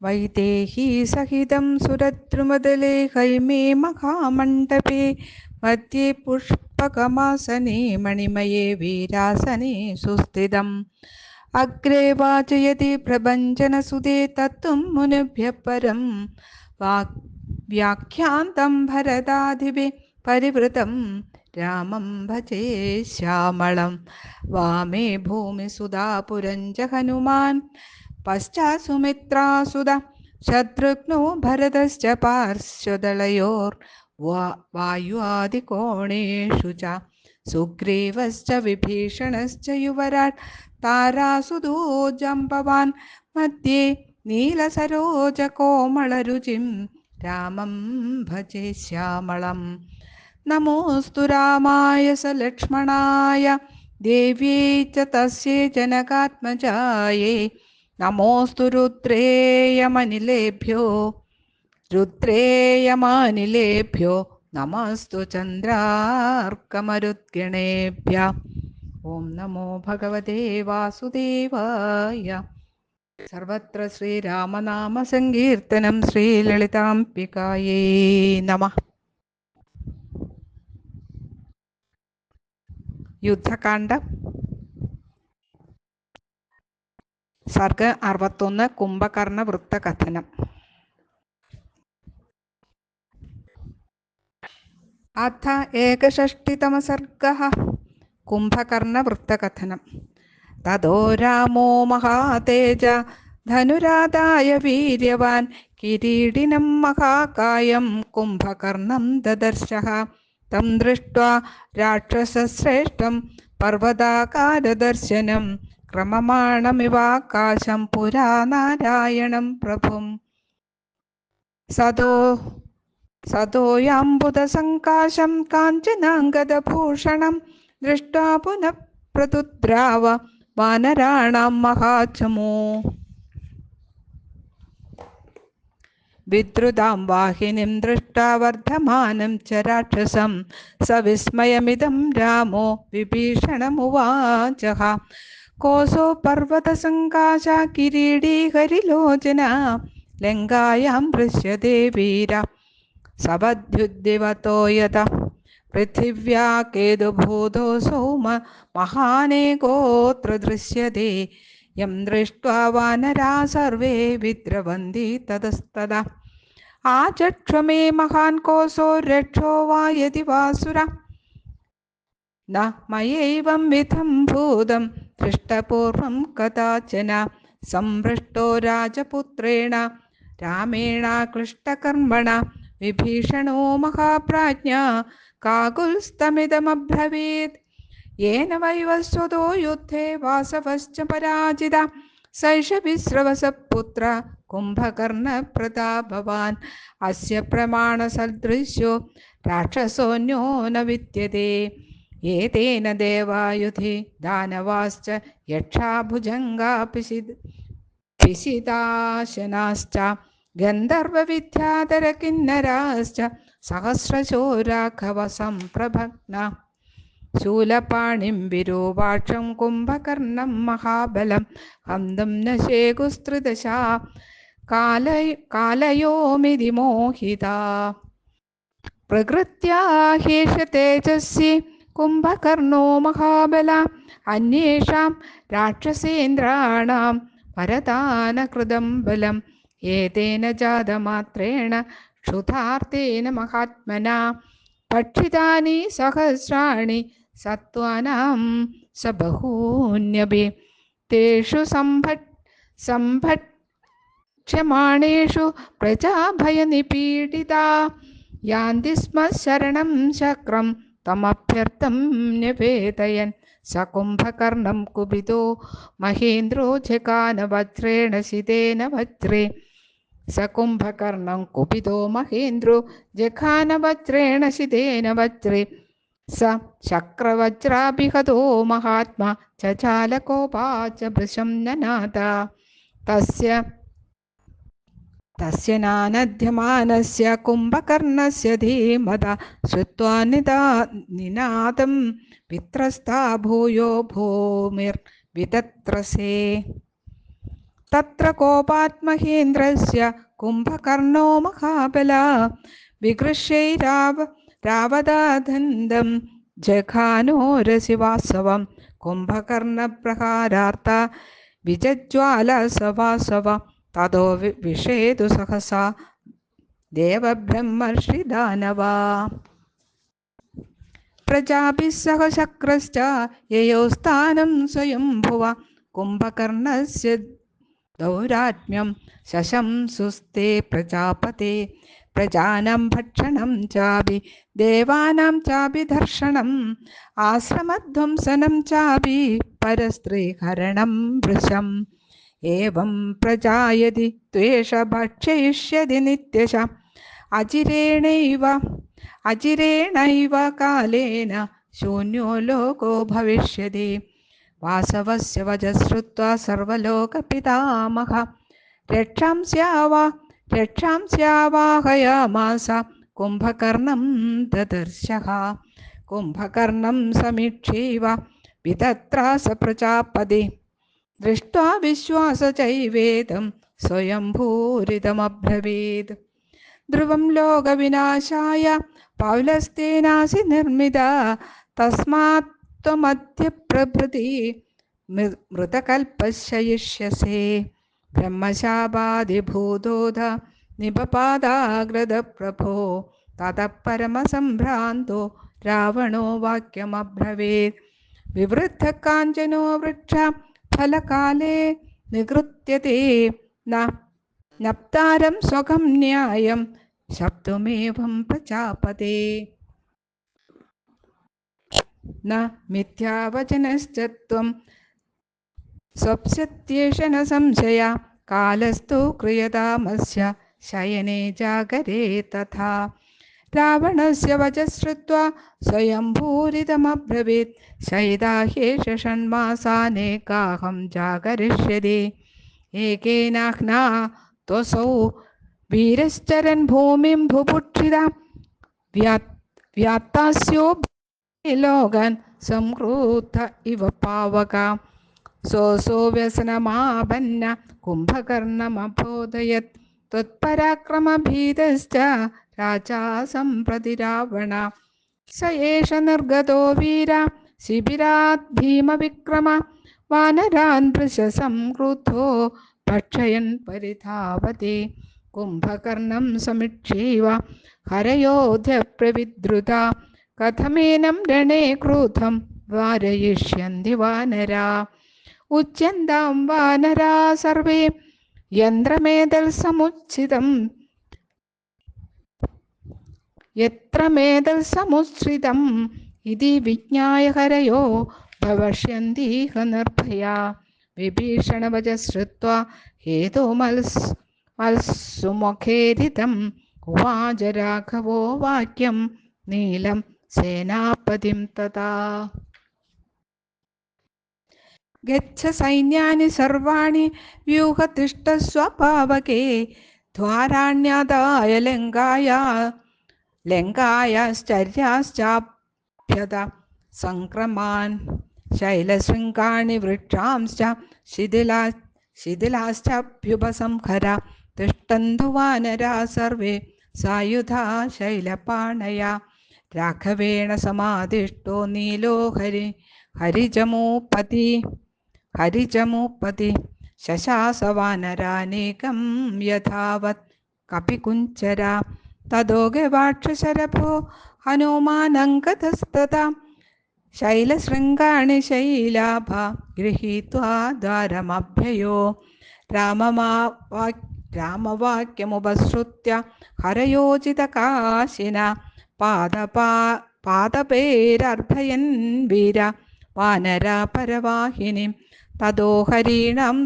वैदेही सहितं सुरद्रुमदले हैमे महामण्डपे मध्ये पुष्पकमासने मणिमये वीरासने सुस्थितम् अग्रे वाचयति प्रभञ्जनसुते तत्त्वं मुनिभ्यः परं व्याख्यान्तं भरतादिभिः परिवृतं रामं भजे श्यामलं वामे भूमिसुधा पुरञ्च हनुमान् पश्चात् सुमित्रासुधा शत्रुघ्नो भरतश्च पार्श्वदलयोर्वायुआदिकोणेषु च सुग्रीवश्च विभीषणश्च युवराट् तारासुतो जम्बवान् मध्ये नीलसरोजकोमलरुचिं रामं भजे श्यामळम् नमोऽस्तु रामाय सलक्ष्मणाय देव्यै च तस्यै जनकात्मजायै नमोऽस्तु रुद्रेयमानिलेभ्यो नमस्तु चन्द्रार्कमरुद्गणेभ्यः ओं नमो भगवते वासुदेवाय सर्वत्र श्रीरामनाम संकीर्तनं श्रीललिताम्बिकायै नमः യുദ്ധകാണ്ഡ സർഗ 61 കുംഭകർണ വൃത്തകഥനം. അഥ ഏകഷഷ്ടിതമ സർഗഃ കുംഭകർണ വൃത്തകഥനം. തതോ രാമോ മഹാതേജ ധനുരാധായ വീര്യവാൻ കിരീടിനം മഹാകായം കുംഭകർണം ദദർശഃ തം ദൃഷ്ട്വാ രാക്ഷസശ്രേഷ്ഠം പർവ്വതാകാരദർശനം ക്രമമാണമിവാകാശം പുരാ നാരായണം പ്രഭും സതോയാംബുധസങ്കാശം കാഞ്ചനാംഗദഭൂഷണം ദൃഷ്ട്വാ പുനഃ പ്രതുദ്രാവ വാനരാണാം മഹാചമോ വിദ്രുതാം വാഹിനിം ദൃഷ്ട്വാ വർദ്ധമാനം ച രാക്ഷസം സവിസ്മയമിദം രാമോ വിഭീഷണമുവാചഃ കോസോ പർവ്വതസങ്കാശ കിരീടീ ഹരിലോചന ലങ്കായാം ദൃശ്യതേ വീര സവദ്യുദ്ധിവതോ യഥാ പൃഥിവ്യാ കേതുഭൂതോऽസൗ മഹാനേകോऽത്ര ദൃശ്യതേ യം ദൃഷ്ട്വാ വാനരാ സർവേ വിദ്രവന്തി തതസ്തദാ ആചക്ഷ്വമേ മഹാൻ കോസോ രക്ഷോ വാ യതി വാസുര ന മയൈവം വിധം ഭൂതം ദൃഷ്ടപൂർവം കഥാചന സംഭൃഷ്ടോ രാജപുത്രേണ രാമേണ ക്ലിഷ്ടകർമ്മണ വിഭീഷണോ മഹാപ്രാജ്ഞ കാകുൽസ്തമിദമബ്രവീത് യേന വൈവസ്വതോ യുദ്ധേ വാസവശ്ച പരാജിത സൈഷ വിശ്രവസപുത്ര കുംഭകർണ പ്രതാപവാൻ അസ്യ പ്രമാണസദൃശ്യോ രാക്ഷസോന്യോ ന വിദ്യതേ ഏതേന ദേവായുധി ദാനവാശ്ച യക്ഷാഭുജംഗാ പിശിതാശനാശ്ച ഗന്ധർവവിദ്യാധര കിന്നരാശ്ച സഹസ്രശോരാഘവ സംപ്രഭഗ്ന ശൂലപാണിം വിരൂപാക്ഷം കുംഭകർണം മഹാബലം ഹന്തും ന ശേകുസ്ത്രിദശാ കാലയോമിതി മോഹിതാ പ്രകൃത്യാ ഹേഷ തേജസ്വി കുംഭകർണോ മഹാബല അന്യേഷാം രാക്ഷസേന്ദ്രാണാം പരതാനകൃതം ബലം ഏതേന ജാതമാത്രേണ ക്ഷുധാർത്തേന മഹാത്മനാ ഭക്ഷിതാനി സഹസ്രാണി സത്വാനാം സബഹൂന്യപി തേഷു സംഭക്ഷ്യമാണേഷു പ്രജാഭയനിപീഡിതാ യാന്തി സ്മ ശരണം ശക്രം തമഭ്യർത്ഥം നിവേദയൻ സ കുംഭകർണം കുപിതോ മഹേന്ദ്രോ ജഘാന വജ്രേണ ശിതേന വജ്രേ സ കുംഭകർണം കുപിതോ മഹേന്ദ്രോ ജഘാന വജ്രേണ ശിതേന വജ്രേ സ ശക്രവജ്രാഭിഹതോ മഹാത്മാ ചചാലകോപാച ഭൃശം നനാഥ തസ്യ നാനദ്യമാനസ്യ കുംഭകർണസ്യ ധീമത ശ്രുത്വാ നിനാദം വിത്രസ്താ ഭൂയോ ഭൂമിർവിതത്രസേ തത്ര കോപാത് മഹേന്ദ്രസ്യ കുംഭകർണോ മഹാബല വികൃഷ്യൈരാവതാദന്തം ജഘാനോരസി വാസവം കുംഭകർണപ്രഹാരാർത്ഥ വിജജ്വാല സവാസവ തതോ വിഷേതു സഹസാ ദേവബ്രഹ്മർഷിദാനവാ പ്രജാഭിः സഹ ശക്രശ്ച യയോസ്ഥാനം സ്വയംഭുവ കുംഭകർണസ്യ ദൗരാത്മ്യം ശശംസുസ്തേ പ്രജാപതേ പ്രജാനാം ഭക്ഷണം ചാപി ദേവാനാം ചാപി ദർശനം ആശ്രമധ്വംസനം ചാപി പരസ്ത്രീഹരണം വൃശം ഏവം പ്രജായതി ത്വേഷ ഭക്ഷയിഷ്യതി നിത്യശ അചിരേണൈവ കാലേന ശൂന്യോ ലോകോ ഭവിഷ്യതി വാസവസ്യ വചശ്രുത്വാ സർവലോകപിതാമഹ രക്ഷാംസ്യാവാഹയാമാസ കുംഭകർണം ദദർശഃ കുംഭകർണം സമീക്ഷ്യൈവ വിതത്രാസ പ്രജാപതി ദൃഷ്ട്വാ വിശ്വാസചൈവേദം സ്വയംഭൂരിതമബ്രവീത് ധ്രുവം ലോകവിനാശായ പൗലസ്തേനാസി നിർമ്മിത തസ്മാത് ത്വമദ്യ പ്രഭൃതി മൃതകൽപശയിഷ്യസേ ബ്രഹ്മശാപാദിഭൂതോധ നിപപാദാഗ്രത പ്രഭോ തതഃ പരമസംഭ്രാന്തോ രാവണോ വാക്യമബ്രവീത് വിവൃദ്ധ കാഞ്ചനോ വൃക്ഷ ഫലകാലേ നികൃത്യത്തെ നപ്താരം സ്വകം ന്യായം ശബ്ദമേവം പ്രജാപതേ ന മിഥ്യാവചനശ്ച ത്വം സ്വപ്സ്യത്യേഷ ന സംശയ കാലസ്തു ക്രിയതാമസ്യ ശയനേ ജാഗരേ തഥാ രാവണസ്യ വചശ്രുത്വാ സ്വയംഭൂരിതമബ്രവീത് ശയിതാ ഹ്യേഷ ഷണ്മാസാനേകാഹം ജാഗരിഷ്യതി ഏകേനാഹ്നാ ത്വസൗ വീരശ്ചരൻ ഭൂമിം ഭുഭുക്ഷിത വ്യാത്താസ്യോ ലോകാൻ സംക്രൂദ്ധ ഇവ പാവക സോസോ വ്യസനമാപന്ന കുംഭകർണമബോധയത് ത്വത്പരാക്രമഭീതശ്ച രാജാ സംപ്രതി രാവണ സ ഏഷ നിർഗതോ വീര ശിബിരാത് ഭീമവിക്രമ വാനരാൻ വൃഷസംക്രുദ്ധോ ഭക്ഷയൻ പരിധാവതി കുംഭകർണം സമീക്ഷ്യൈവ ഹരയോധ്യ പ്രവിദ്രുത കഥമേനം രണേ ക്രുദ്ധം വാരയിഷ്യന്തി വാനരാ ഉച്യന്താം വാനരാ സർവേ യന്ത്രമേതൽ സമുച്ഛിതം യത്ര മേതൽ സമുശ്രിതം ഇതി വിജ്ഞായ ഹരയോ ഭവിഷ്യന്തീഹ നിർഭയാ വിഭീഷണവച ശ്രുത്വാ ഹേതുമൽസുമുഖേരിതം ഉവാച രാഘവോ വാക്യം നീലം സേനാപതിം തഥാ ഗച്ഛ സൈന്യാനി സർവാണി വ്യൂഹതിഷ്ഠസ്വ പാവകേ ദ്വാരാണ്യാദായ ലങ്കായാശ്ചര്യാശ്ചാഭ്യത സംക്രമാൻ ശൈലശൃംഗാണി വൃക്ഷാംശ്ച ശിഥിലാശ്ചാഭ്യുപസംഹര തിഷ്ടന്തു വാനരാ സർവേ സായുധാ ശൈലപാണയ രാഘവേണ സമാദിഷ്ടോ നീലോ ഹരിജമൂപതി ശശാസവാനരാനേകം യഥാവത് കപികുഞ്ചര തതോ ഗവാക്ഷശരഭോ ഹനുമാനങ്കതസ്തതാ ശൈലശൃംഗാണി ശൈലാഭ ഗൃഹീത്വാ ദ്വാരമഭ്യയോ രാമവാക്യമുപസൃത്യ ഹരയോജിതകാശിന പാദപേരർഭയൻ വീര വാനരാ പരവാഹിനി തതോ ഹരീണം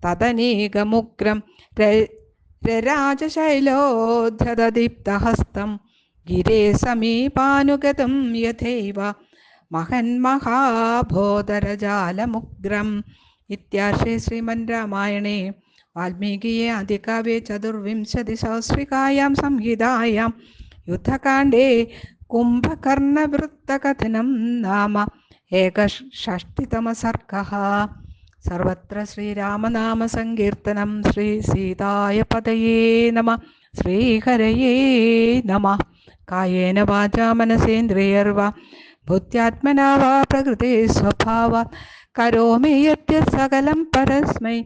തദനീകമുഗ്രം രരാജശൈലോദ്ധ്യദീപ്തഹസ്തം ഗിരേ സമീപാനുഗതം യഥൈവ മഹന്മഹാബോധരജാലമുഗ്രം ഇത്യാർഷേ ശ്രീമൻ രാമായണേ വാൽമീകിയെ ആദികാവ്യേ ചതുർവിംശതിസഹസ്രികായാം സംഹിതായാം യുദ്ധകാണ്ഡേ കുംഭകർണവൃത്തകഥനം നാമ 61 സർഗഃ. സർവത്ര ശ്രീരാമനാമ സങ്കീർത്തനം. ശ്രീ സീതായ പതയേ നമ. ശ്രീഹരയേ നമ. കായേന വാചാ മനസേന്ദ്രിയർവാ ബുദ്ധ്യാത്മനാ വാ പ്രകൃതേ സ്വഭാവാത് കരോമി യദ്യത് സകലം പരസ്മൈ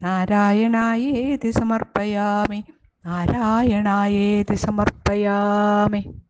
നാരായണായേതി സമർപ്പയാമി. നാരായണായേതി സമർപ്പയാമി.